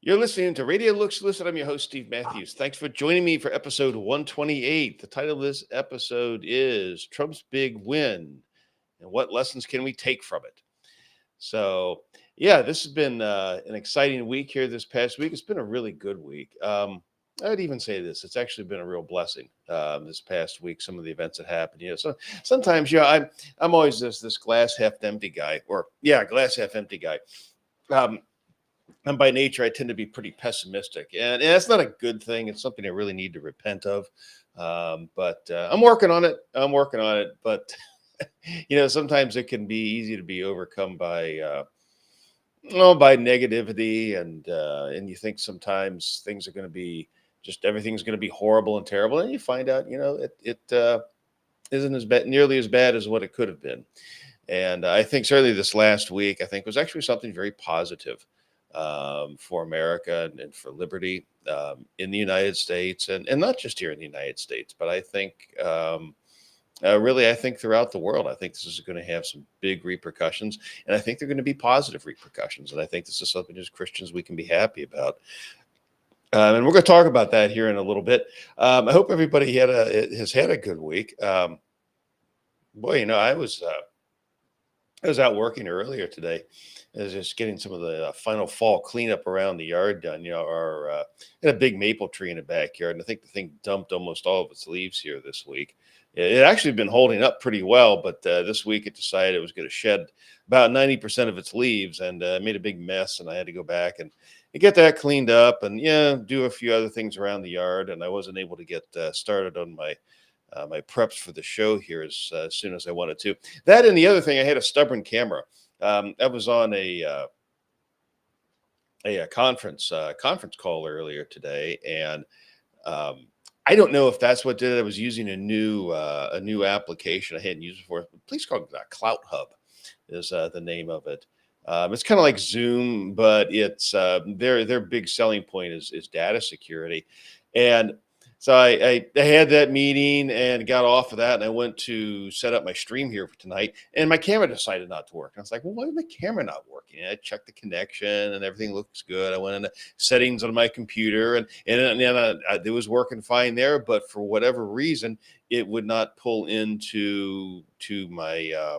You're listening to Radio Looks Listen. I'm your host, Steve Matthews. Thanks for joining me for episode 128. The title of this episode is Trump's Big Win and What Lessons Can We Take from It? So, yeah, this has been an exciting week here this past week. It's been a really good week. I'd even say this. It's actually been a real blessing this past week, some of the events that happened. So sometimes, I'm always this glass half empty guy, glass half empty guy. And by nature, I tend to be pretty pessimistic, and that's not a good thing. It's something I really need to repent of. But I'm working on it. But sometimes it can be easy to be overcome by negativity, and you think sometimes things are going to be everything's going to be horrible and terrible, and you find out it isn't nearly as bad as what it could have been. And I think certainly this last week, I think was actually something very positive for America and for liberty in the United States, and not just here in the United States, but I think really, I think throughout the world. I think this is going to have some big repercussions, and I think they're going to be positive repercussions. And I think this is something as Christians we can be happy about. And we're going to talk about that here in a little bit. I hope everybody has had a good week. I was out working earlier today. I was just getting some of the final fall cleanup around the yard done. Had a big maple tree in the backyard, and I think the thing dumped almost all of its leaves here this week. It actually been holding up pretty well, but this week it decided it was going to shed about 90% of its leaves, and made a big mess. And I had to go back and get that cleaned up, and do a few other things around the yard. And I wasn't able to get started on my preps for the show here as soon as I wanted to. That and the other thing, I had a stubborn camera. I was on a conference call earlier today, and I don't know if that's what did it. I was using a new application I hadn't used before. A place called Clout Hub is the name of it. It's kind of like Zoom, but it's their big selling point is data security. And so I had that meeting and got off of that, and I went to set up my stream here for tonight, and my camera decided not to work. And I was like, well, why is my camera not working? And I checked the connection, and everything looks good. I went into settings on my computer, and it was working fine there, but for whatever reason, it would not pull into my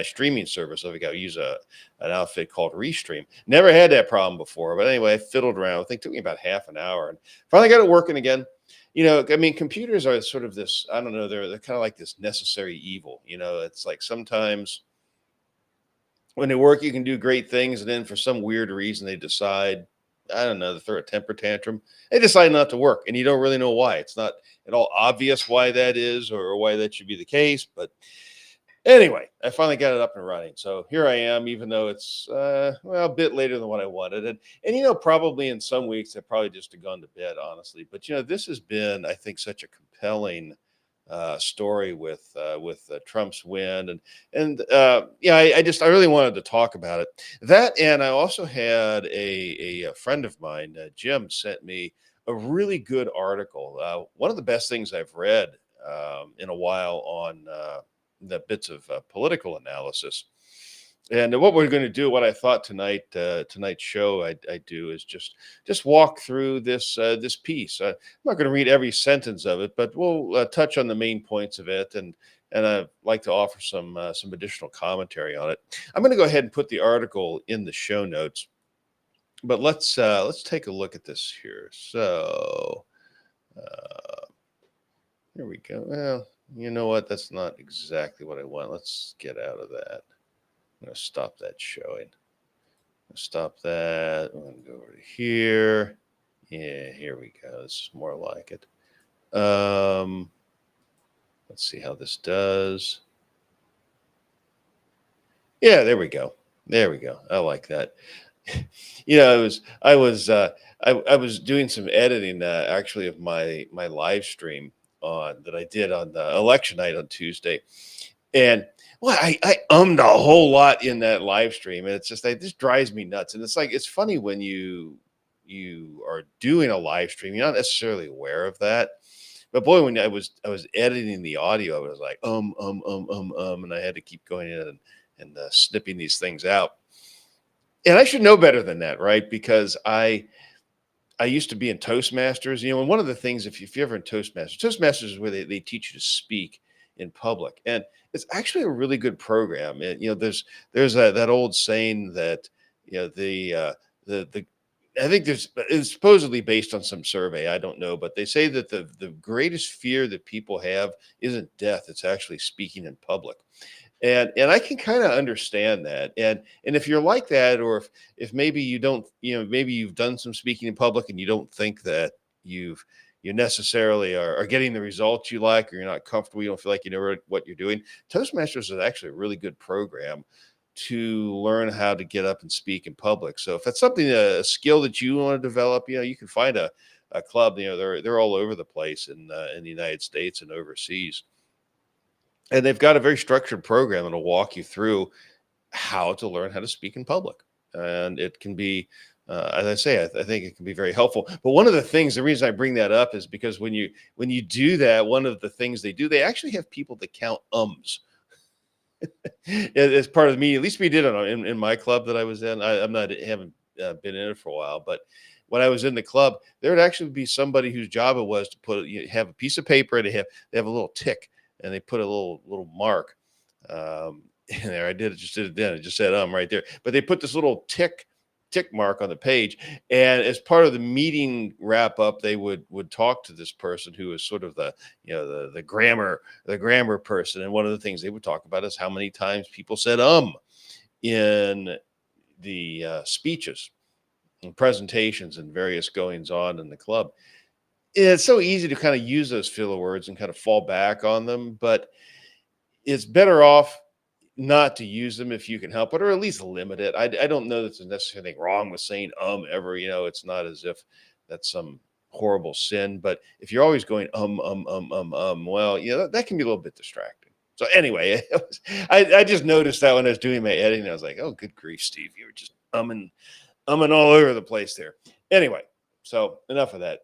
streaming service. So I got to use an outfit called Restream. Never had that problem before, but anyway, I fiddled around. I think it took me about half an hour, and finally got it working again. Computers are sort of this, I don't know, they're kind of like this necessary evil. It's like sometimes when they work, you can do great things. And then for some weird reason, they decide, I don't know, to throw a temper tantrum. They decide not to work. And you don't really know why. It's not at all obvious why that is or why that should be the case. But anyway, I finally got it up and running. So here I am, even though it's a bit later than what I wanted. And probably in some weeks I probably just have gone to bed, honestly. But this has been, I think, such a compelling story with Trump's win, I really wanted to talk about it. That, and I also had a friend of mine, Jim, sent me a really good article. One of the best things I've read in a while on the bits of political analysis. And what we're going to do, what I thought tonight's show I do is just walk through this piece. I'm not going to read every sentence of it, but we'll touch on the main points of it, and I'd like to offer some additional commentary on it. I'm going to go ahead and put the article in the show notes, but let's take a look at this here. So here we go. Well, you know what? That's not exactly what I want. Let's get out of that. I'm going to stop that showing. Stop that. I'm going to go over to here. Yeah, here we go. This is more like it. Let's see how this does. Yeah, there we go. There we go. I like that. I was doing some editing actually of my live stream that I did on the election night on Tuesday. And I ummed a whole lot in that live stream, and it's just it just drives me nuts. And it's funny when you are doing a live stream, you're not necessarily aware of that. But boy, when I was editing the audio, I was like and I had to keep going in and snipping these things out. And I should know better than that, right? Because I I used to be in Toastmasters, and one of the things, if you're ever in Toastmasters is where they teach you to speak in public. And it's actually a really good program. There's that old saying that, the I think it's supposedly based on some survey. I don't know, but they say that the greatest fear that people have isn't death, it's actually speaking in public. And I can kind of understand that. And if you're like that, or if maybe you don't, maybe you've done some speaking in public and you don't think that you necessarily are getting the results you like, or you're not comfortable, you don't feel like you know what you're doing. Toastmasters is actually a really good program to learn how to get up and speak in public. So if that's something, a skill that you want to develop, you can find a club. They're all over the place in the United States and overseas, and they've got a very structured program that'll walk you through how to learn how to speak in public. And it can be, as I say, I think it can be very helpful. But one of the things, the reason I bring that up is because when you do that, one of the things they do, they actually have people that count ums as part of the meeting. At least we did it in my club that I was in. I'm not haven't been in it for a while, but when I was in the club, there would actually be somebody whose job it was to have a piece of paper, and they have a little tick, and they put a little mark in there. Just did it then. It just said right there. But they put this little tick mark on the page, and as part of the meeting wrap up, they would talk to this person who is sort of the grammar person. And one of the things they would talk about is how many times people said in the speeches and presentations and various goings on in the club. It's so easy to kind of use those filler words and kind of fall back on them, but it's better off not to use them if you can help it, or at least limit it. I don't know that there's necessarily anything wrong with saying ever. It's not as if that's some horrible sin. But if you're always going well, that can be a little bit distracting. So anyway, I just noticed that when I was doing my editing, I was like, oh, good grief, Steve, you were just umming all over the place there. Anyway, so enough of that.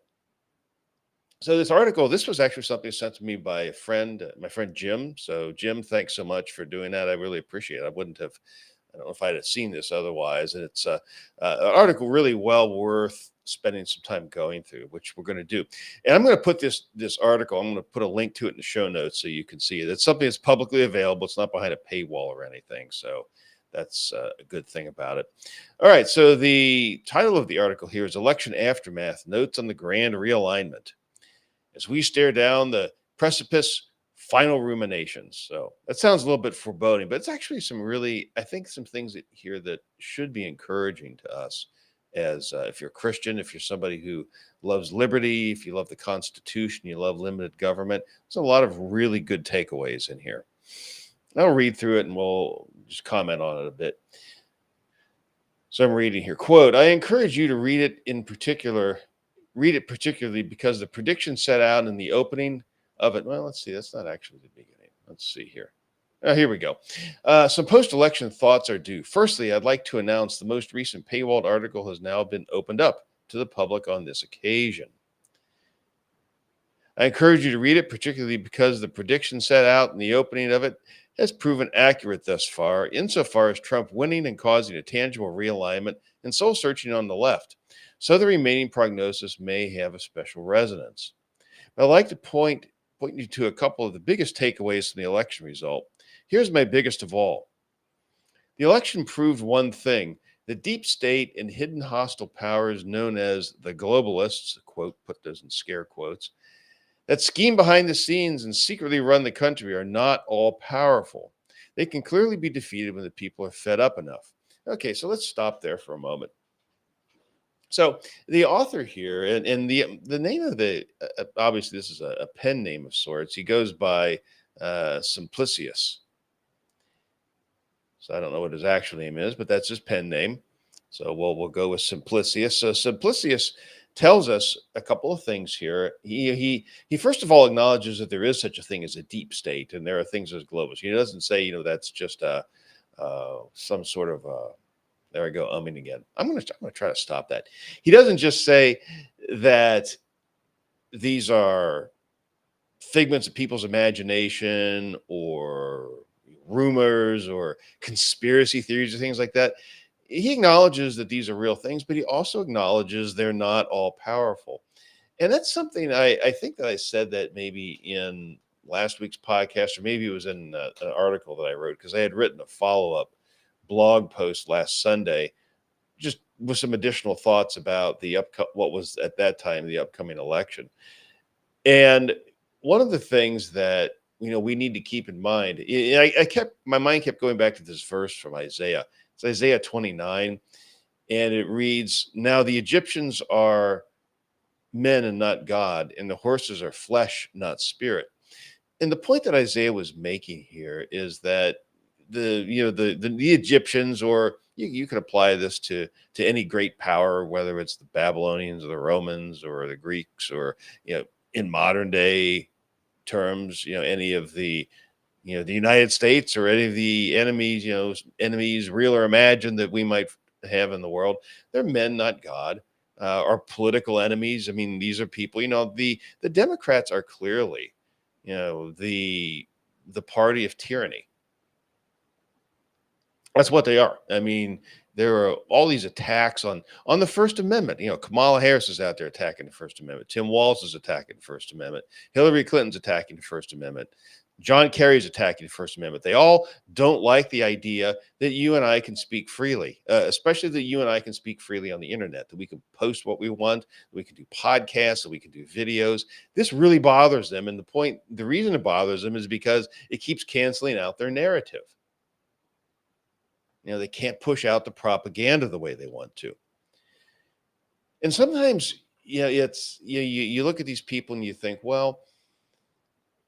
So this was actually something sent to me by a friend, my friend Jim. So Jim, thanks so much for doing that. I really appreciate it. I don't know if I'd have seen this otherwise. And it's an article really well worth spending some time going through, which we're going to do. And I'm going to put this article, I'm going to put a link to it in the show notes so you can see it. It's something that's publicly available. It's not behind a paywall or anything. So that's a good thing about it. All right. So the title of the article here is Election Aftermath, Notes on the Grand Realignment, as we stare down the precipice, final ruminations. So that sounds a little bit foreboding, but it's actually I think some things here that should be encouraging to us as if you're a Christian, if you're somebody who loves liberty, if you love the Constitution, you love limited government. There's a lot of really good takeaways in here. I'll read through it and we'll just comment on it a bit. So I'm reading here, quote, I encourage you to read it particularly because the prediction set out in the opening of it. Well, let's see. That's not actually the beginning. Let's see here. Here we go. Some post-election thoughts are due. Firstly, I'd like to announce the most recent paywalled article has now been opened up to the public on this occasion. I encourage you to read it, particularly because the prediction set out in the opening of it has proven accurate thus far, insofar as Trump winning and causing a tangible realignment and soul searching on the left. So the remaining prognosis may have a special resonance. But I'd like to point you to a couple of the biggest takeaways from the election result. Here's my biggest of all. The election proved one thing: the deep state and hidden hostile powers known as the globalists, quote, put those in scare quotes, that scheme behind the scenes and secretly run the country are not all powerful. They can clearly be defeated when the people are fed up enough. Okay, so let's stop there for a moment. So the author here, and the name of obviously this is a pen name of sorts. He goes by Simplicius. So I don't know what his actual name is, but that's his pen name. So we'll go with Simplicius. So Simplicius tells us a couple of things here. He first of all acknowledges that there is such a thing as a deep state, and there are things as globals. He doesn't say that's just some sort of there I go, umming again. I'm gonna try to stop that. He doesn't just say that these are figments of people's imagination or rumors or conspiracy theories or things like that. he acknowledges that these are real things, but he also acknowledges they're not all powerful. And that's something I think that I said that maybe in last week's podcast, or maybe it was in an article that I wrote, because I had written a follow up blog post last Sunday, just with some additional thoughts about what was at that time the upcoming election. And one of the things that we need to keep in mind, I kept my mind kept going back to this verse from Isaiah. It's Isaiah 29, and it reads, "Now the Egyptians are men and not God, and the horses are flesh, not spirit." And the point that Isaiah was making here is that the Egyptians, or you can apply this to any great power, whether it's the Babylonians or the Romans or the Greeks, or in modern day terms, any of the United States, or any of the enemies, enemies real or imagined that we might have in the world. They're men, not God. Our political enemies. I mean, these are people. The Democrats are clearly, the party of tyranny. That's what they are. I mean, there are all these attacks on the First Amendment. Kamala Harris is out there attacking the First Amendment. Tim Walz is attacking the First Amendment. Hillary Clinton's attacking the First Amendment. John Kerry's attacking the First Amendment. They all don't like the idea that you and I can speak freely, especially that you and I can speak freely on the internet, that we can post what we want, that we can do podcasts, that we can do videos. This really bothers them. And the reason it bothers them is because it keeps canceling out their narrative. They can't push out the propaganda the way they want to. And sometimes, it's you look at these people and you think, well,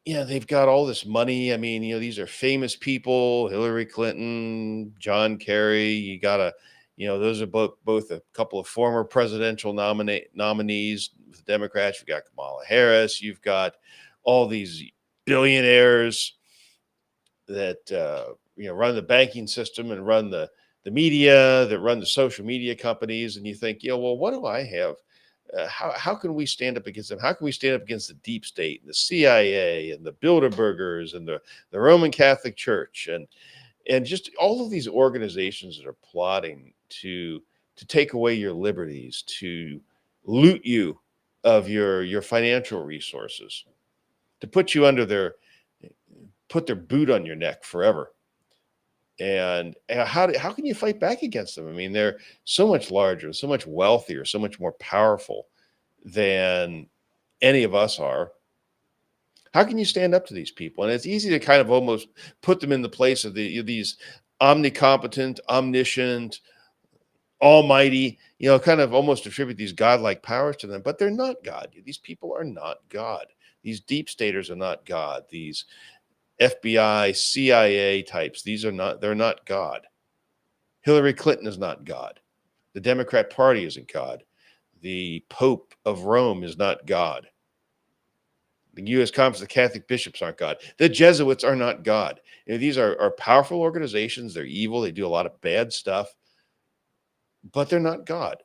they've got all this money. I mean, these are famous people: Hillary Clinton, John Kerry. You gotta, those are both a couple of former presidential nominees with the Democrats. You've got Kamala Harris. You've got all these billionaires that run the banking system and run the media, that run the social media companies. And you think, well, what do I have? How can we stand up against them? How can we stand up against the deep state and the CIA and the Bilderbergers and the Roman Catholic Church and just all of these organizations that are plotting to take away your liberties, to loot you of your financial resources, to put their boot on your neck forever. And how can you fight back against them? I mean, they're so much larger, so much wealthier, so much more powerful than any of us are. How can you stand up to these people? And it's easy to kind of almost put them in the place of these omnicompetent, omniscient, almighty, kind of almost attribute these godlike powers to them, but they're not God. These people are not God. These deep staters are not God. These FBI, CIA types, they're not God. Hillary Clinton is not God. The Democrat Party isn't God. The Pope of Rome is not God. The U.S. Conference of Catholic Bishops aren't God. The Jesuits are not God. These are powerful organizations. They're evil. They do a lot of bad stuff, but they're not God.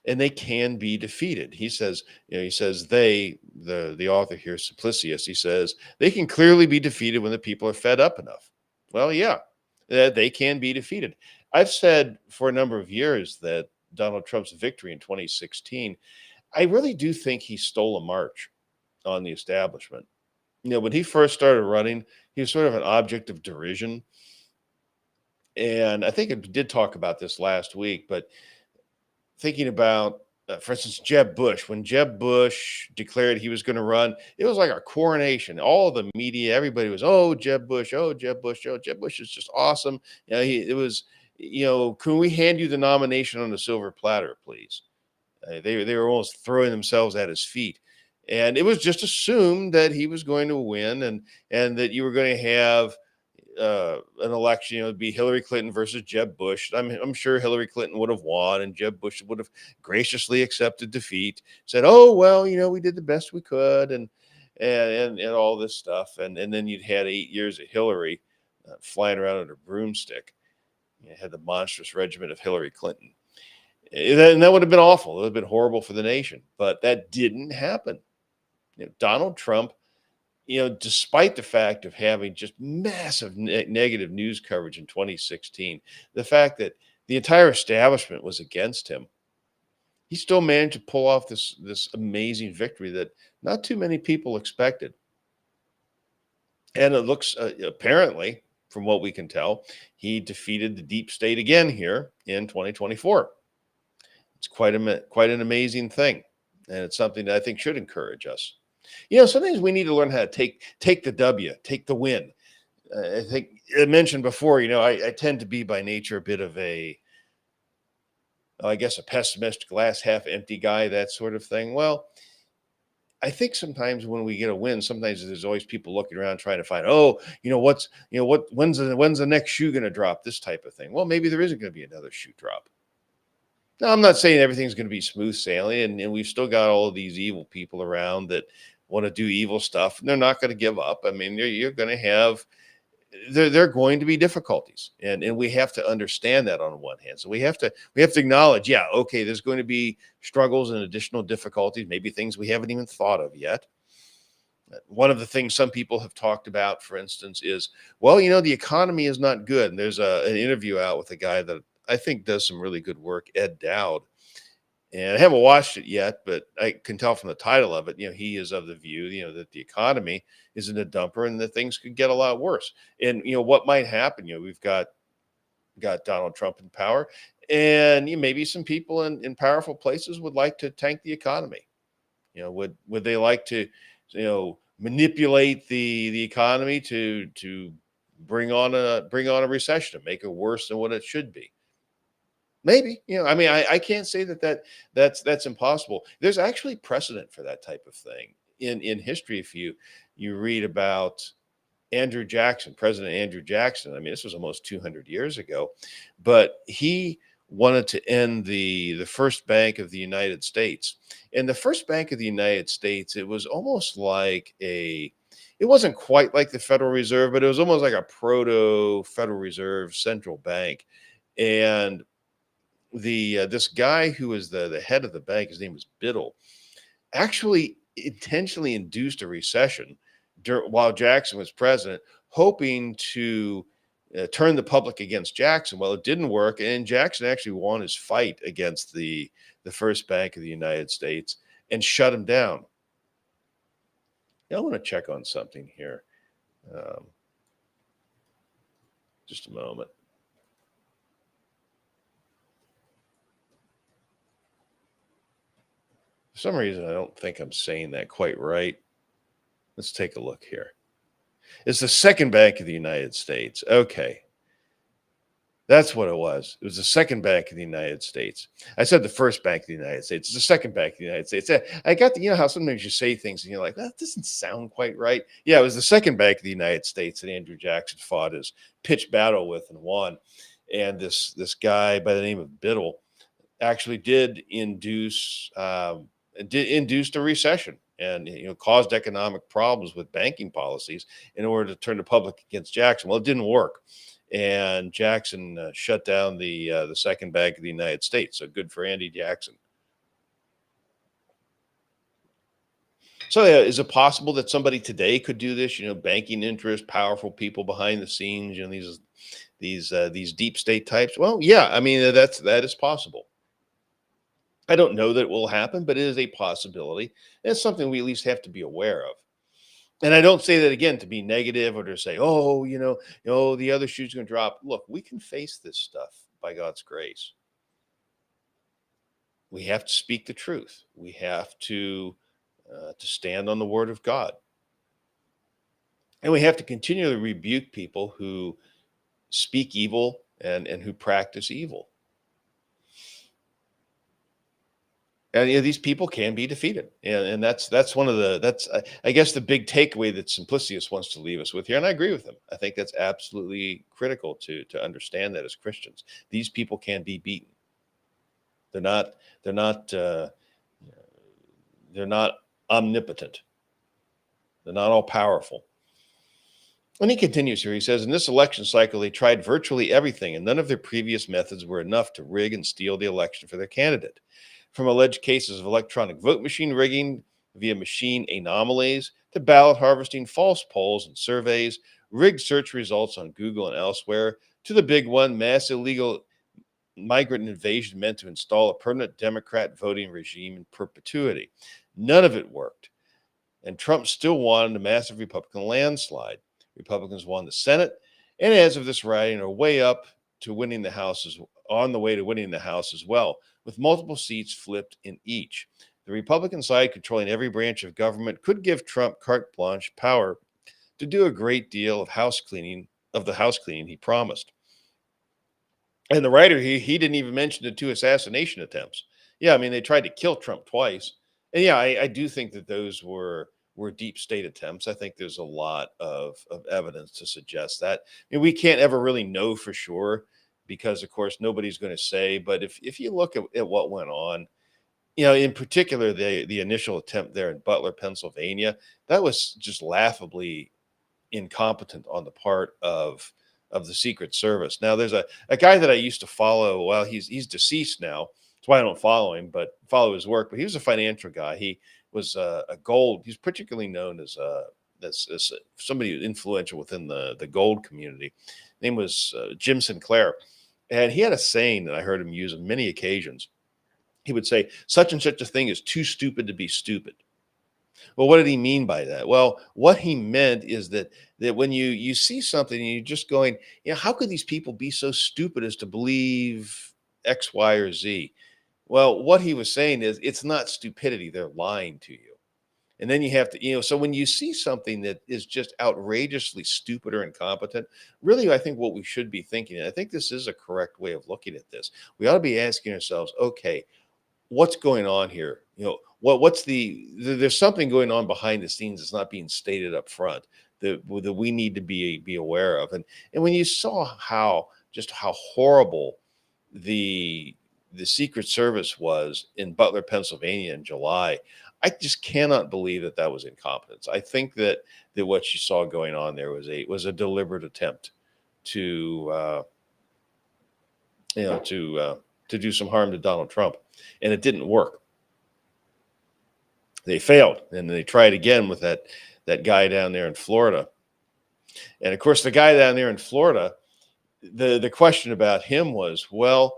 And they can be defeated. He says, the author here, Simplicius, he says, they can clearly be defeated when the people are fed up enough. Well, yeah, they can be defeated. I've said for a number of years that Donald Trump's victory in 2016, I really do think he stole a march on the establishment. When he first started running, he was sort of an object of derision. And I think I did talk about this last week, but thinking about, for instance, Jeb Bush. When Jeb Bush declared he was going to run, it was like a coronation. All the media, everybody was, "Oh, Jeb Bush! Oh, Jeb Bush! Oh, Jeb Bush is just awesome." It was, can we hand you the nomination on a silver platter, please? They were almost throwing themselves at his feet, and it was just assumed that he was going to win, and that you were going to have an election, it'd be Hillary Clinton versus Jeb Bush. I'm sure Hillary Clinton would have won, and Jeb Bush would have graciously accepted defeat, said, "Oh well, we did the best we could," and all this stuff, and then you'd had 8 years of Hillary flying around on a broomstick. You had the monstrous regiment of Hillary Clinton, and that would have been awful. It would have been horrible for the nation, but that didn't happen. Donald Trump, despite the fact of having just massive negative news coverage in 2016, the fact that The entire establishment was against him. He still managed to pull off this amazing victory that not too many people expected. And it looks apparently, from what we can tell, he defeated the deep state again here in 2024. It's quite an amazing thing, and it's something that I think should encourage us. Sometimes we need to learn how to take the W, take the win. I think I mentioned before. I tend to be by nature a bit of I guess, a pessimistic, glass half empty guy, that sort of thing. Well, I think sometimes when we get a win, sometimes there's always people looking around trying to find, oh, when's the next shoe going to drop? This type of thing. Well, maybe there isn't going to be another shoe drop. Now, I'm not saying everything's going to be smooth sailing, and we've still got all of these evil people around that want to do evil stuff, and they're not going to give up. I mean, you're going to have there are going to be difficulties, and we have to understand that on one hand. So we have to acknowledge, yeah, okay, there's going to be struggles and additional difficulties, maybe things we haven't even thought of yet. One of the things some people have talked about, for instance, is, well, the economy is not good. And there's an interview out with a guy that I think does some really good work, Ed Dowd. And I haven't watched it yet, but I can tell from the title of it, he is of the view, that the economy is in a dumper and that things could get a lot worse. And, what might happen, we've got Donald Trump in power, and maybe some people in powerful places would like to tank the economy. Would they like to, manipulate the economy to bring on a recession, to make it worse than what it should be? Maybe, I mean, I can't say that's impossible. There's actually precedent for that type of thing in history. If you read about Andrew Jackson, President Andrew Jackson, I mean, this was almost 200 years ago, but he wanted to end the first bank of the United States. And the first bank of the United States, it was almost like it wasn't quite like the Federal Reserve, but it was almost like a proto Federal Reserve central bank. And this guy who was the head of the bank, his name was Biddle, actually intentionally induced a recession while Jackson was president, hoping to turn the public against Jackson. Well, it didn't work, and Jackson actually won his fight against the first bank of the United States and shut him down. Now, I want to check on something here. Um, just a moment. For some reason, I don't think I'm saying that quite right. Let's take a look here. It's the second bank of the United States. Okay. That's what it was. It was the second bank of the United States. I said the first bank of the United States. It's the second bank of the United States. I got how sometimes you say things and you're like, that doesn't sound quite right. Yeah, it was the second bank of the United States that Andrew Jackson fought his pitched battle with and won. And this guy by the name of Biddle actually did induce a recession, and caused economic problems with banking policies in order to turn the public against Jackson. Well, it didn't work, and Jackson shut down the second bank of the United States. So good for Andy Jackson. So is it possible that somebody today could do this? Banking interest, powerful people behind the scenes. These deep state types. Well, yeah, I mean that is possible. I don't know that it will happen, but it is a possibility. And it's something we at least have to be aware of. And I don't say that again to be negative or to say, oh, the other shoe's going to drop. Look, we can face this stuff by God's grace. We have to speak the truth. We have to stand on the word of God. And we have to continually rebuke people who speak evil and who practice evil. And these people can be defeated, and that's one of that's I guess the big takeaway that Simplicius wants to leave us with here, and I agree with him. I think that's absolutely critical to understand that as Christians, these people can be beaten. They're not they're not uh, they're not omnipotent. They're not all powerful. And he continues here. He says, in this election cycle, they tried virtually everything, and none of their previous methods were enough to rig and steal the election for their candidate. From alleged cases of electronic vote machine rigging via machine anomalies to ballot harvesting, false polls and surveys, rigged search results on Google and elsewhere, to the big one, mass illegal migrant invasion meant to install a permanent Democrat voting regime in perpetuity. None of it worked. And Trump still wanted a massive Republican landslide. Republicans won the Senate, and as of this writing, are way up to winning the House, on the way to winning the House as well, with multiple seats flipped in each. The Republican side, controlling every branch of government, could give Trump carte blanche power to do a great deal of the house cleaning he promised. And the writer, he didn't even mention the two assassination attempts. Yeah, I mean, they tried to kill Trump twice. And yeah, I do think that those were deep state attempts. I think there's a lot of evidence to suggest that. I mean, we can't ever really know for sure because, of course, nobody's going to say. But if you look at what went on, in particular, the initial attempt there in Butler, Pennsylvania, that was just laughably incompetent on the part of the Secret Service. Now, there's a guy that I used to follow. Well, he's deceased now. That's why I don't follow him, but follow his work. But he was a financial guy. He was a gold. He's particularly known as somebody influential within the gold community. His name was Jim Sinclair, and he had a saying that I heard him use on many occasions. He would say, "Such and such a thing is too stupid to be stupid." Well, what did he mean by that? Well, what he meant is that when you see something and you're just going, how could these people be so stupid as to believe X, Y, or Z? Well, what he was saying is it's not stupidity; they're lying to you. And then you have to, so when you see something that is just outrageously stupid or incompetent, really, I think what we should be thinking, and I think this is a correct way of looking at this, we ought to be asking ourselves, okay, what's going on here? What's there's something going on behind the scenes that's not being stated up front that we need to be aware of. And when you saw how horrible the Secret Service was in Butler, Pennsylvania in July, I just cannot believe that was incompetence. I think that what you saw going on there was a deliberate attempt to to do some harm to Donald Trump, and it didn't work. They failed, and they tried again with that guy down there in Florida. And of course, the guy down there in Florida, the question about him was, well,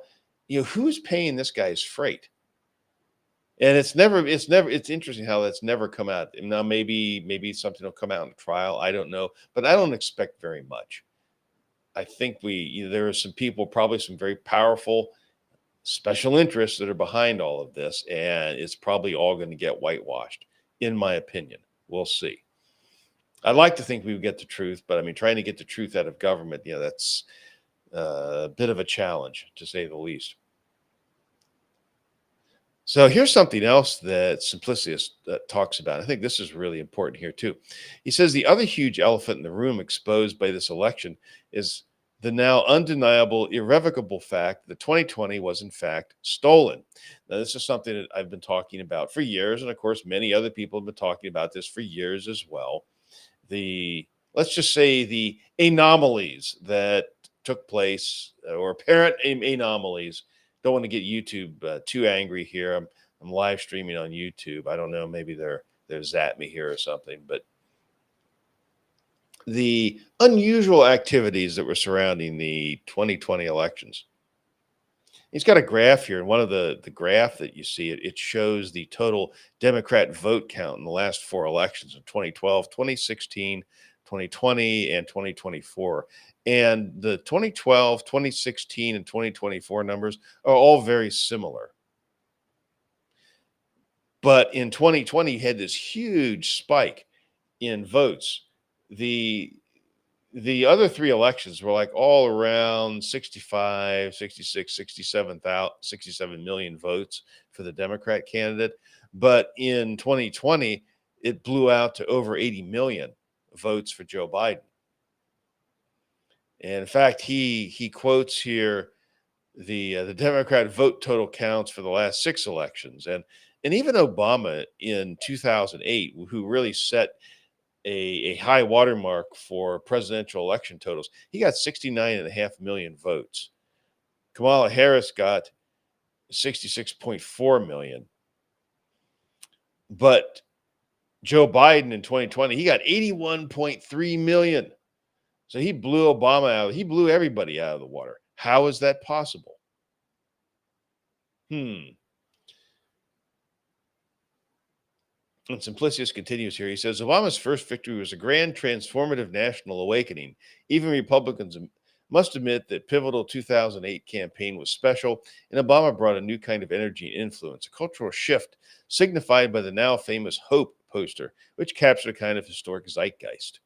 who's paying this guy's freight? And it's interesting how that's never come out. Now, maybe something will come out in the trial. I don't know, but I don't expect very much. I think there are some people, probably some very powerful special interests that are behind all of this, and it's probably all going to get whitewashed, in my opinion. We'll see. I'd like to think we would get the truth, but I mean, trying to get the truth out of government, that's a bit of a challenge, to say the least. So here's something else that Simplicius talks about. I think this is really important here too. He says the other huge elephant in the room exposed by this election is the now undeniable, irrevocable fact that 2020 was in fact stolen. Now, this is something that I've been talking about for years, and of course, many other people have been talking about this for years as well. Let's just say the anomalies that took place, or apparent anomalies. Don't want to get YouTube too angry here. I'm live streaming on YouTube. I don't know, maybe they're zapping me here or something, but the unusual activities that were surrounding the 2020 elections. He's got a graph here, and one of the graph that you see, it shows the total Democrat vote count in the last four elections of 2012, 2016, 2020, and 2024. And the 2012, 2016, and 2024 numbers are all very similar. But in 2020, you had this huge spike in votes. The other three elections were like all around 65, 66, 67 million votes for the Democrat candidate. But in 2020, it blew out to over 80 million votes for Joe Biden. And in fact, he quotes here the Democrat vote total counts for the last six elections. And even Obama in 2008, who really set a high watermark for presidential election totals, he got 69.5 million votes. Kamala Harris got 66.4 million. But Joe Biden in 2020, he got 81.3 million. So he blew Obama out. He blew everybody out of the water. How is that possible? Hmm. And Simplicius continues here. He says Obama's first victory was a grand transformative national awakening. Even Republicans must admit that pivotal 2008 campaign was special, and Obama brought a new kind of energy and influence, a cultural shift signified by the now famous Hope poster, which captured a kind of historic zeitgeist.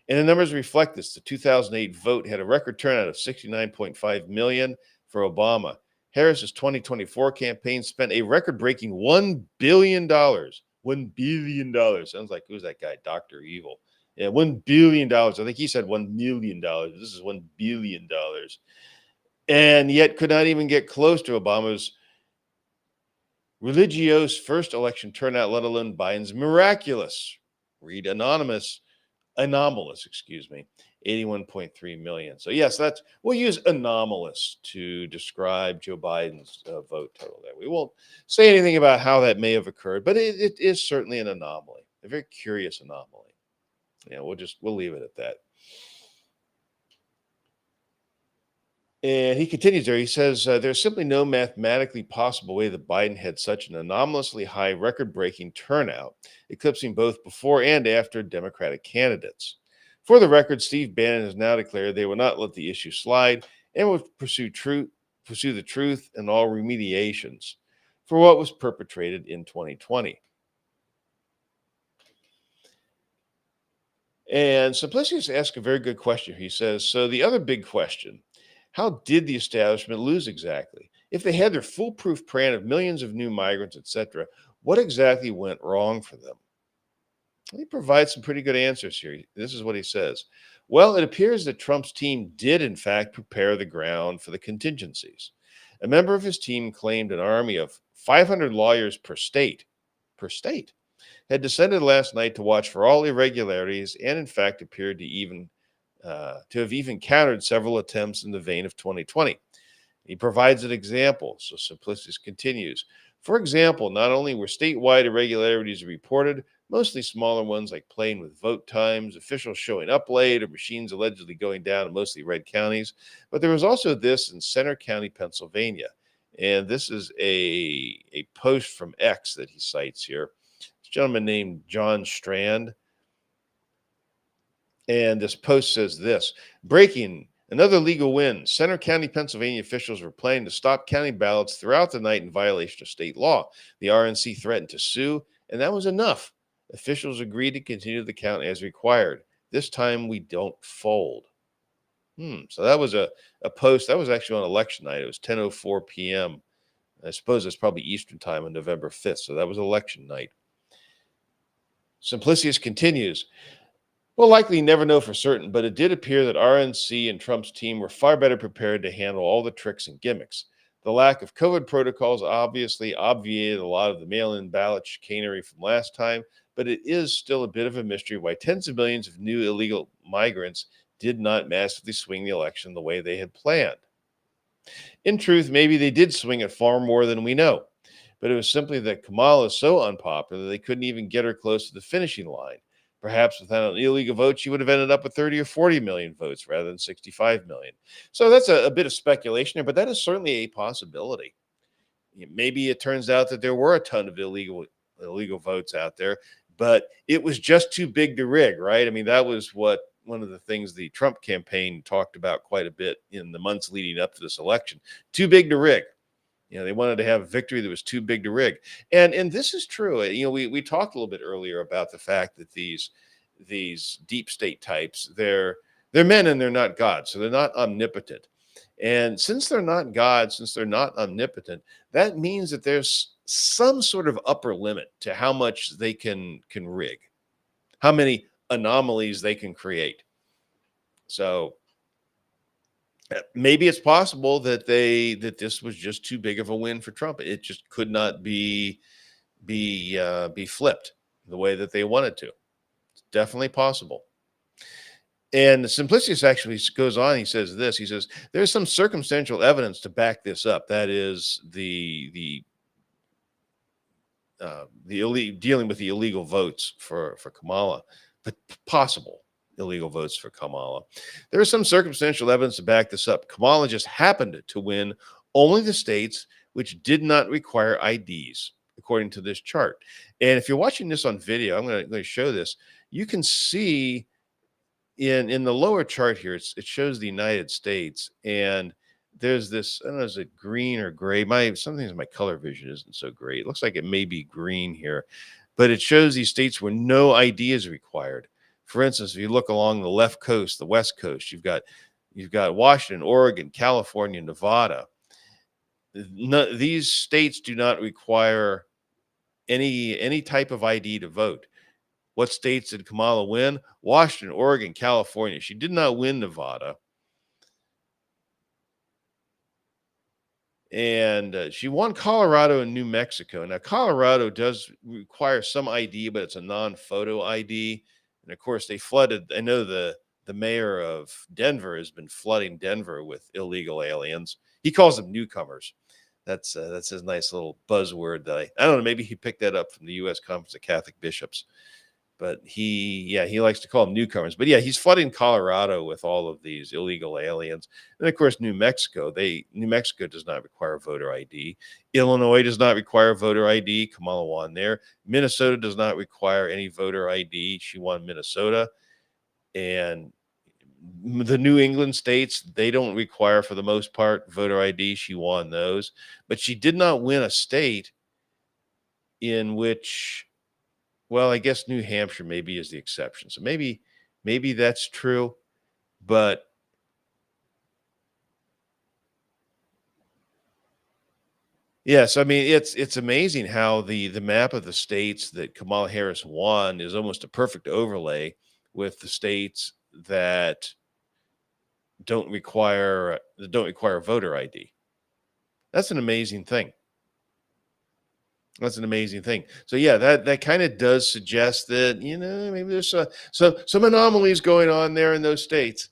And the numbers reflect this. The 2008 vote had a record turnout of 69.5 million for Obama. Harris's 2024 campaign spent a record-breaking $1 billion. $1 billion. Sounds like who's that guy? Dr. Evil. Yeah, $1 billion. I think he said $1 million. This is $1 billion. And yet could not even get close to Obama's religious first election turnout, let alone Biden's miraculous, read anonymous, anomalous, excuse me, 81.3 million. So yes, we'll use anomalous to describe Joe Biden's vote total there. We won't say anything about how that may have occurred, but it is certainly an anomaly, a very curious anomaly. Yeah, we'll leave it at that. And he continues there. He says, there's simply no mathematically possible way that Biden had such an anomalously high record breaking turnout, eclipsing both before and after Democratic candidates. For the record, Steve Bannon has now declared they will not let the issue slide and will pursue the truth and all remediations for what was perpetrated in 2020. And Simplicius asks a very good question. He says, so the other big question, how did the establishment lose exactly? If they had their foolproof plan of millions of new migrants, etc., what exactly went wrong for them? He provides some pretty good answers here. This is what he says. Well, it appears that Trump's team did, in fact, prepare the ground for the contingencies. A member of his team claimed an army of 500 lawyers per state, had descended last night to watch for all irregularities and, in fact, appeared to have even countered several attempts in the vein of 2020. He provides an example. So Simplicius continues. For example, not only were statewide irregularities reported, mostly smaller ones like playing with vote times, officials showing up late, or machines allegedly going down in mostly red counties, but there was also this in Center County, Pennsylvania. And this is a post from X that he cites here. This gentleman named John Strand. And this post says this: breaking another legal win. Center County, Pennsylvania officials were planning to stop counting ballots throughout the night in violation of state law. The RNC threatened to sue, and that was enough. Officials agreed to continue the count as required. This time we don't fold. So that was a post. That was actually on election night. It was 10:04 p.m. I suppose it's probably Eastern time on November 5th. So that was election night. Simplicius continues. We'll likely never know for certain, but it did appear that RNC and Trump's team were far better prepared to handle all the tricks and gimmicks. The lack of COVID protocols obviously obviated a lot of the mail in ballot chicanery from last time, but it is still a bit of a mystery why tens of millions of new illegal migrants did not massively swing the election the way they had planned. In truth, maybe they did swing it far more than we know, but it was simply that Kamala is so unpopular they couldn't even get her close to the finishing line. Perhaps without an illegal vote, she would have ended up with 30 or 40 million votes rather than 65 million. So that's a bit of speculation here, but that is certainly a possibility. Maybe it turns out that there were a ton of illegal votes out there, but it was just too big to rig, right? I mean, that was one of the things the Trump campaign talked about quite a bit in the months leading up to this election. Too big to rig. They wanted to have a victory that was too big to rig. And this is true. We talked a little bit earlier about the fact that these deep state types, they're men and they're not God. So they're not omnipotent. And since they're not God, since they're not omnipotent, that means that there's some sort of upper limit to how much they can rig, how many anomalies they can create. So maybe it's possible that this was just too big of a win for Trump. It just could not be flipped the way that they wanted to. It's definitely possible. And Simplicius actually goes on. He says this. He says there's some circumstantial evidence to back this up. That is the dealing with the illegal votes for Kamala, but possible illegal votes for Kamala. There is some circumstantial evidence to back this up. Kamala just happened to win only the states which did not require IDs, according to this chart. And if you're watching this on video, I'm going to show this. You can see in the lower chart here, it shows the United States, and there's this, I don't know, is it green or gray? Sometimes my color vision isn't so great. It looks like it may be green here, but it shows these states where no ID is required. For instance, if you look along the left coast, the west coast, you've got Washington, Oregon, California, Nevada. No, these states do not require any type of ID to vote. What states did Kamala win? Washington, Oregon, California. She did not win Nevada. And she won Colorado and New Mexico. Now, Colorado does require some ID, but it's a non-photo ID. And of course, they flooded. I know the mayor of Denver has been flooding Denver with illegal aliens. He calls them newcomers. That's his nice little buzzword that I don't know. Maybe he picked that up from the U.S. Conference of Catholic Bishops. But he likes to call them newcomers. But yeah, he's flooding Colorado with all of these illegal aliens. And of course, New Mexico does not require voter ID. Illinois does not require voter ID. Kamala won there. Minnesota does not require any voter ID. She won Minnesota. And the New England states, they don't require, for the most part, voter ID. She won those. But she did not win a state in which, well, I guess New Hampshire maybe is the exception. So maybe that's true. But yes, I mean, it's amazing how the map of the states that Kamala Harris won is almost a perfect overlay with the states that don't require voter ID. That's an amazing thing. That's an amazing thing. So yeah, that kind of does suggest that, maybe there's some anomalies going on there in those states.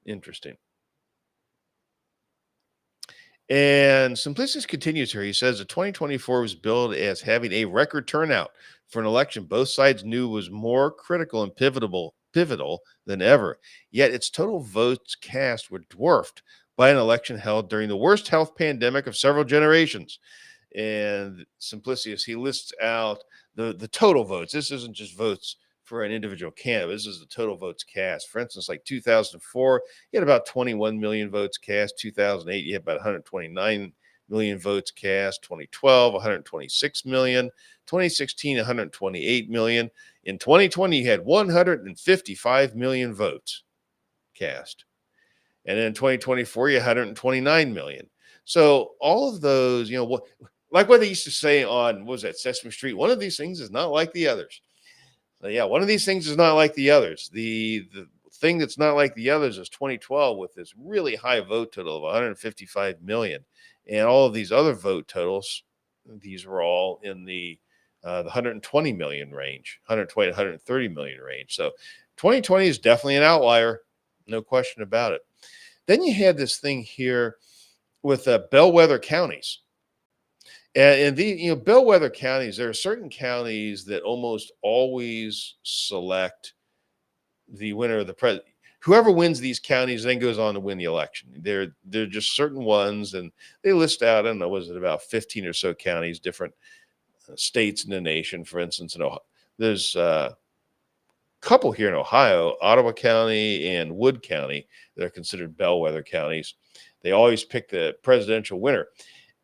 Interesting. And Simplicius continues here. He says the 2024 was billed as having a record turnout for an election both sides knew was more critical and pivotal than ever. Yet its total votes cast were dwarfed by an election held during the worst health pandemic of several generations. And Simplicius, he lists out the total votes. This isn't just votes for an individual candidate. This is the total votes cast. For instance, like 2004, you had about 21 million votes cast. 2008, you had about 129 million votes cast. 2012, 126 million. 2016, 128 million. In 2020, you had 155 million votes cast. And then in 2024, you had 129 million. So all of those, like what they used to say on, what was that, Sesame Street? One of these things is not like the others. So yeah, one of these things is not like the others. The thing that's not like the others is 2012 with this really high vote total of 155 million. And all of these other vote totals, these were all in the 120 million range, 120 to 130 million range. So 2020 is definitely an outlier, no question about it. Then you had this thing here with bellwether counties. And the bellwether counties, there are certain counties that almost always select the winner of the president. Whoever wins these counties then goes on to win the election. They're just certain ones, and they list out, I don't know, was it about 15 or so counties, different states in the nation. For instance, there's a couple here in Ohio, Ottawa County and Wood County, that are considered bellwether counties. They always pick the presidential winner.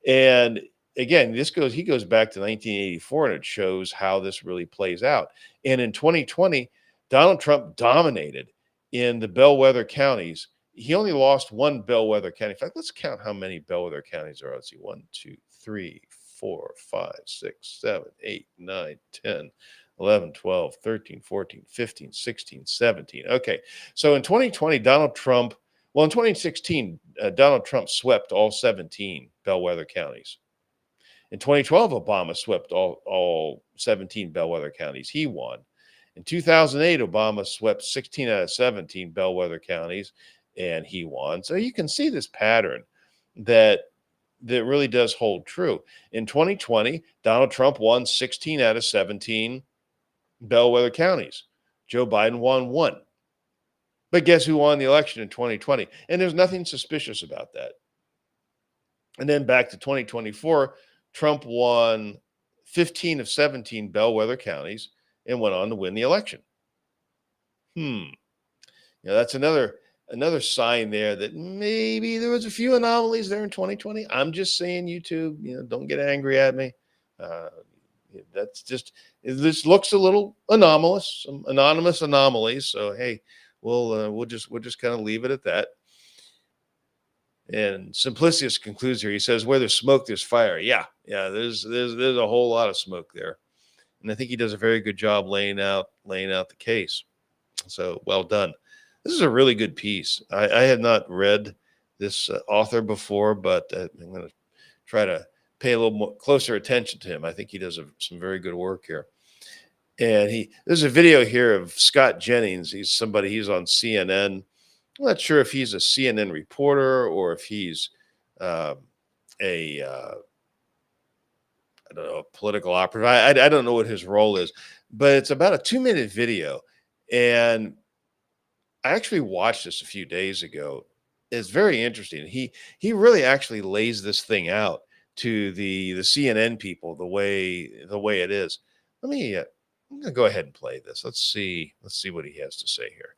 And again, he goes back to 1984, and it shows how this really plays out. And in 2020, Donald Trump dominated in the bellwether counties. He only lost one bellwether county. In fact, let's count how many bellwether counties there are. Let's see, 1, 2, 3, 4, 5, 6, 7, 8, 9, 10, 11, 12, 13, 14, 15, 16, 17. Okay. So in 2020, in 2016, Donald Trump swept all 17 bellwether counties. In 2012, Obama swept all 17 bellwether counties. He won. In 2008, Obama swept 16 out of 17 bellwether counties, and he won. So you can see this pattern that really does hold true. In 2020, Donald Trump won 16 out of 17 bellwether counties. Joe Biden won 1. But guess who won the election in 2020? And there's nothing suspicious about that. And then back to 2024, Trump won 15 of 17 bellwether counties and went on to win the election. Hmm. That's another sign there that maybe there was a few anomalies there in 2020. I'm just saying, YouTube, don't get angry at me. Uh, that's just this looks a little anomalous, some anonymous anomalies. So hey, we'll just kind of leave it at that. And Simplicius concludes here. He says, "Where there's smoke, there's fire." Yeah, yeah. There's a whole lot of smoke there, and I think he does a very good job laying out the case. So well done. This is a really good piece. I had not read this author before, but I'm going to try to pay a little more closer attention to him. I think he does some very good work here. And there's a video here of Scott Jennings. He's on CNN. I'm not sure if he's a CNN reporter or if he's um, a I don't know, a political operative. I don't know what his role is, but it's about a 2-minute video, and I actually watched this a few days ago. It's very interesting. He really actually lays this thing out to the CNN people the way it is. I'm gonna go ahead and play this. Let's see what he has to say here.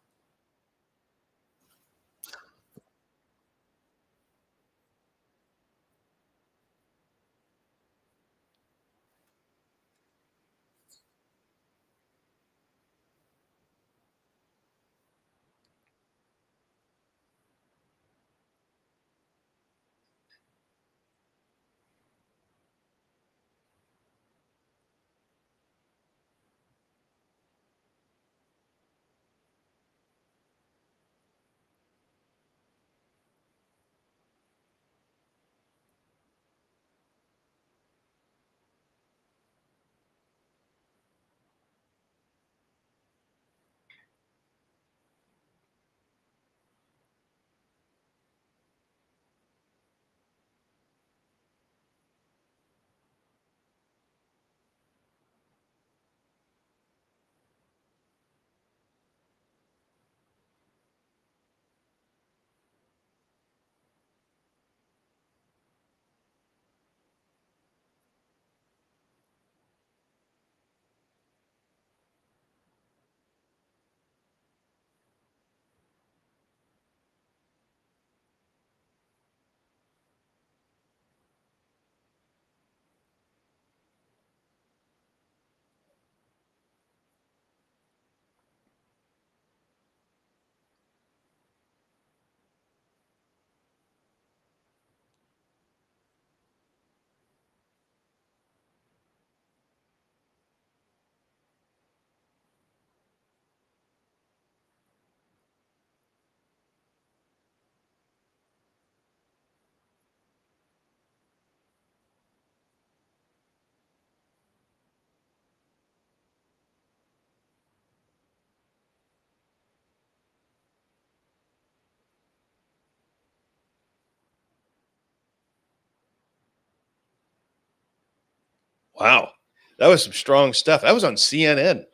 Wow, that was some strong stuff. That was on CNN.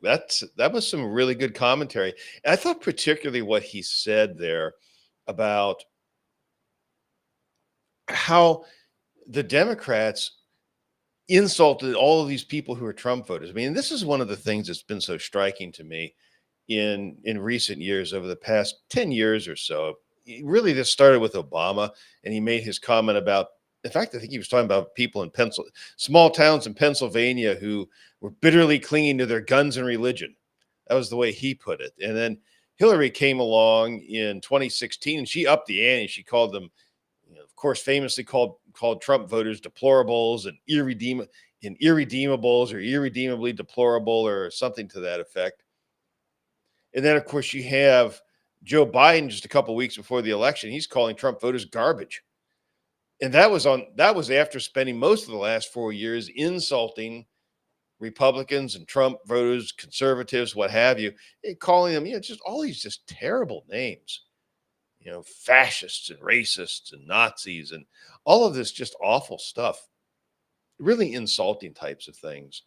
That was some really good commentary. And I thought particularly what he said there about how the Democrats insulted all of these people who are Trump voters. I mean, this is one of the things that's been so striking to me in recent years, over the past 10 years or so. Really, this started with Obama, and he made his comment about, in fact, I think he was talking about people in small towns in Pennsylvania who were bitterly clinging to their guns and religion. That was the way he put it. And then Hillary came along in 2016, and she upped the ante. She called them, of course, famously called Trump voters deplorables and irredeemables, or irredeemably deplorable, or something to that effect. And then, of course, you have Joe Biden just a couple of weeks before the election. He's calling Trump voters garbage. And that was after spending most of the last 4 years insulting Republicans and Trump voters, conservatives, what have you, and calling them, just all these just terrible names, fascists and racists and Nazis and all of this just awful stuff, really insulting types of things.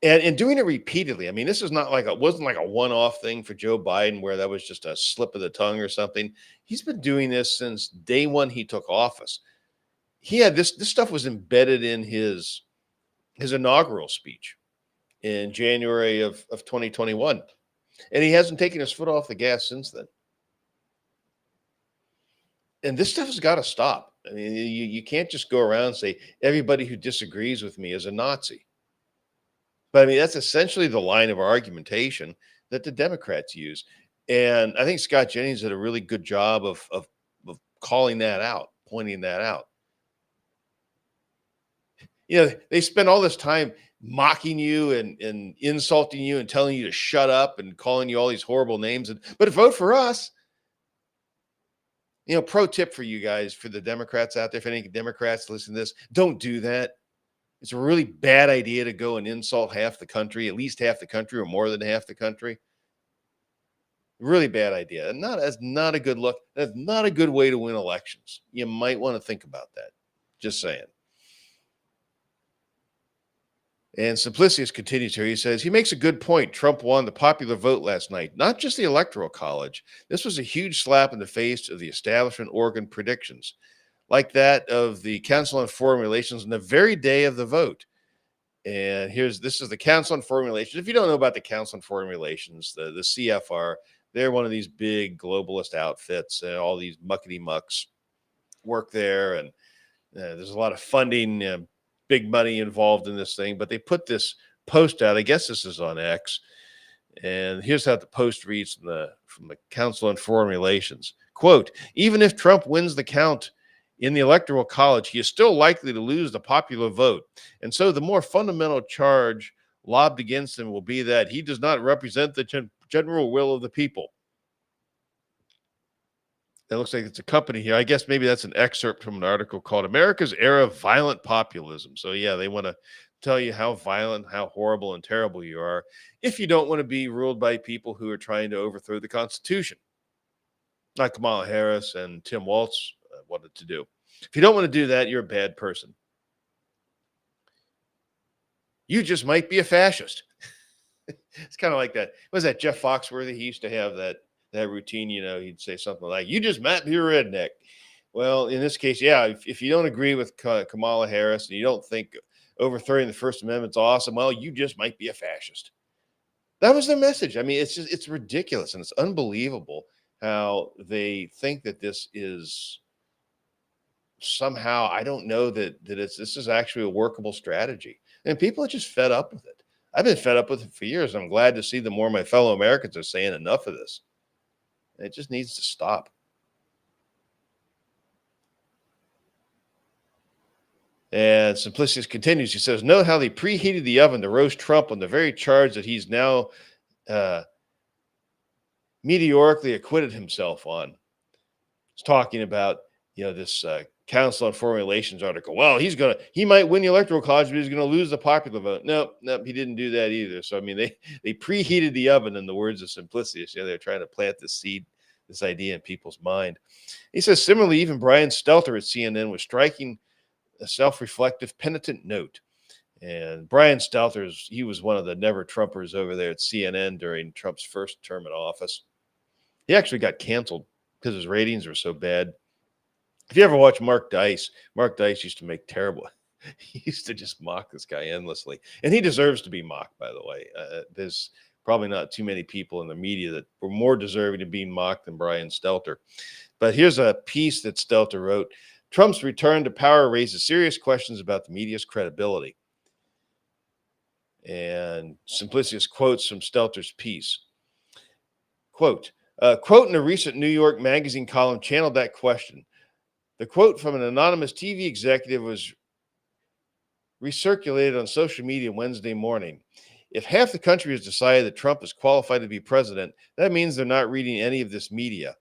And doing it repeatedly. I mean, this is not like it wasn't like a one-off thing for Joe Biden where that was just a slip of the tongue or something. He's been doing this since day one he took office. He had this stuff was embedded in his inaugural speech in January of 2021. And he hasn't taken his foot off the gas since then. And this stuff has got to stop. I mean, you can't just go around and say everybody who disagrees with me is a Nazi. But I mean, that's essentially the line of argumentation that the Democrats use. And I think Scott Jennings did a really good job of calling that out, pointing that out. You know, they spend all this time mocking you and insulting you and telling you to shut up and calling you all these horrible names. But vote for us. You know, pro tip for you guys, for the Democrats out there, if any Democrats listen to this, don't do that. It's a really bad idea to go and insult half the country, at least half the country or more than half the country. Really bad idea. And that's not a good look. That's not a good way to win elections. You might want to think about that. Just saying. And Simplicius continues here. He says, he makes a good point. Trump won the popular vote last night, not just the Electoral College. This was a huge slap in the face of the establishment organ predictions, like that of the Council on Foreign Relations on the very day of the vote. And this is the Council on Foreign Relations. If you don't know about the Council on Foreign Relations, the CFR, they're one of these big globalist outfits. All these muckety mucks work there. And there's a lot of funding, big money involved in this thing, but they put this post out. I guess this is on X. And here's how the post reads from the Council on Foreign Relations. Quote, even if Trump wins the count in the Electoral College, he is still likely to lose the popular vote. And so the more fundamental charge lobbed against him will be that he does not represent the general will of the people. It looks like it's a company here. I guess maybe that's an excerpt from an article called America's Era of Violent Populism. So, yeah, they want to tell you how violent, how horrible and terrible you are if you don't want to be ruled by people who are trying to overthrow the Constitution, like Kamala Harris and Tim Walz wanted to do. If you don't want to do that, you're a bad person. You just might be a fascist. It's kind of like that. What was that, Jeff Foxworthy? He used to have that routine, he'd say something like, you just might be a redneck. Well, in this case, yeah, if you don't agree with Kamala Harris and you don't think overthrowing the First Amendment's awesome, well, you just might be a fascist. That was their message. I mean, it's ridiculous and it's unbelievable how they think that this is somehow, I don't know that this is actually a workable strategy. And people are just fed up with it. I've been fed up with it for years. I'm glad to see the more my fellow Americans are saying enough of this. It just needs to stop. And Simplicius continues. He says, note how they preheated the oven to roast Trump on the very charge that he's now meteorically acquitted himself on. He's talking about, this Council on Foreign Relations article. Well, he might win the Electoral College, but he's going to lose the popular vote. Nope, he didn't do that either. So, I mean, they preheated the oven, in the words of Simplicius. They're trying to plant this seed, this idea in people's mind. He says, similarly, even Brian Stelter at CNN was striking a self-reflective, penitent note. And Brian Stelter, he was one of the never Trumpers over there at CNN during Trump's first term in office. He actually got canceled because his ratings were so bad. If you ever watch Mark Dice used to make terrible. He used to just mock this guy endlessly. And he deserves to be mocked, by the way. There's probably not too many people in the media that were more deserving of being mocked than Brian Stelter. But here's a piece that Stelter wrote. Trump's return to power raises serious questions about the media's credibility. And Simplicius quotes from Stelter's piece. Quote in a recent New York Magazine column channeled that question. The quote from an anonymous TV executive was recirculated on social media Wednesday morning. If half the country has decided that Trump is qualified to be president, that means they're not reading any of this media.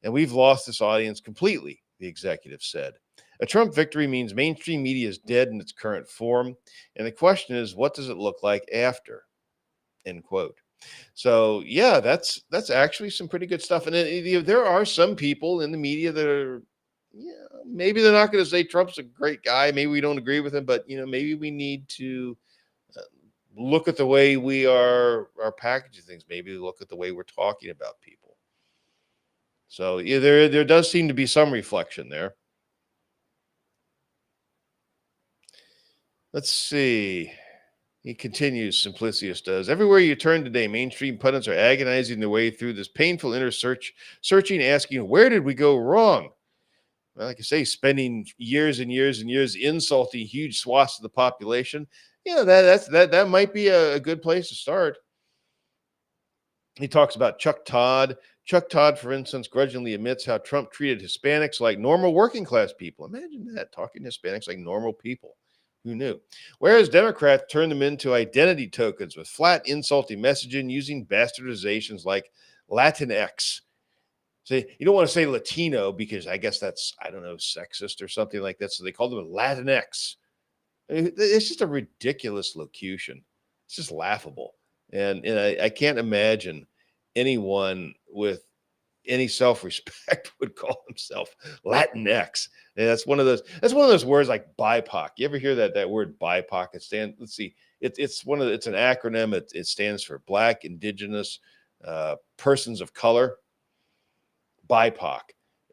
And we've lost this audience completely, the executive said. A Trump victory means mainstream media is dead in its current form. And the question is, what does it look like after? End quote. So, yeah, that's actually some pretty good stuff. And there are some people in the media that are, maybe they're not going to say Trump's a great guy. Maybe we don't agree with him, but, maybe we need to look at the way we are packaging things. Maybe look at the way we're talking about people. So yeah, there does seem to be some reflection there. Let's see. He continues, Simplicius does. Everywhere you turn today, mainstream pundits are agonizing their way through this painful inner searching, asking, where did we go wrong? Well, like I say, spending years and years and years insulting huge swaths of the population. Yeah, that might be a good place to start. He talks about Chuck Todd. Chuck Todd, for instance, grudgingly admits how Trump treated Hispanics like normal working class people. Imagine that, talking to Hispanics like normal people. Who knew? Whereas Democrats turned them into identity tokens with flat, insulting messaging using bastardizations like Latinx. So you don't want to say Latino because I guess that's, I don't know, sexist or something like that. So they called them Latinx. It's just a ridiculous locution. It's just laughable. And I can't imagine anyone with any self-respect would call himself Latinx. And that's one of those words like BIPOC. You ever hear that word BIPOC? Let's see, it's an acronym. It stands for Black, Indigenous, Persons of Color, BIPOC.